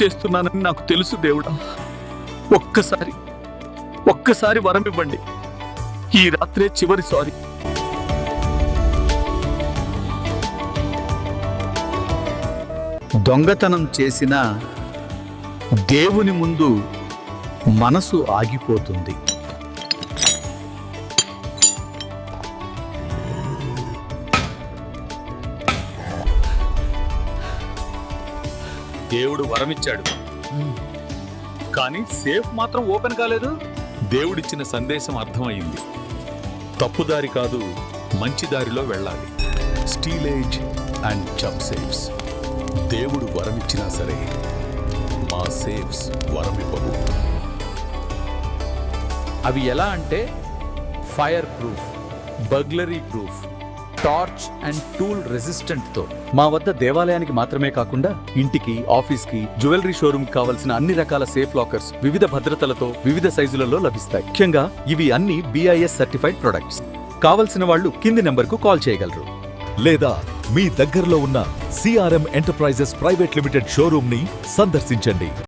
చేస్తున్నానని నాకు తెలుసు దేవుడా. ఒక్కసారి వరం ఇవ్వండి. ఈ రాత్రే చివరి సారీ. దొంగతనం చేసిన దేవుని ముందు మనసు ఆగిపోతుంది. దేవుడు వరమిచ్చాడు, కానీ సేఫ్ మాత్రం ఓపెన్ కాలేదు. దేవుడిచ్చిన సందేశం అర్థమైంది. తప్పుదారి కాదు, మంచి దారిలో వెళ్ళాలి. స్టీలేజ్ అండ్ జంప్ సేఫ్స్. దేవుడు వరమిచ్చినా సరే మా సేఫ్స్ వరమివ్వవు. అవి ఎలా అంటే fire proof, burglary proof, torch and tool resistant తో. మా వద్ద దేవాలయానికి మాత్రమే కాకుండా ఇంటికి, ఆఫీస్కి, జ్యువెలరీ షోరూమ్ కావలసిన అన్ని రకాల సేఫ్ లాకర్స్ వివిధ భద్రతలతో వివిధ సైజులలో లభిస్తాయి. ముఖ్యంగా ఇవి అన్ని BIS సర్టిఫైడ్ ప్రొడక్ట్స్. కావలసిన వాళ్ళు కింది నెంబర్కు కాల్ చేయగలరు, లేదా మీ దగ్గరలో ఉన్న CRM enterprises private limited showroom ని సందర్శించండి.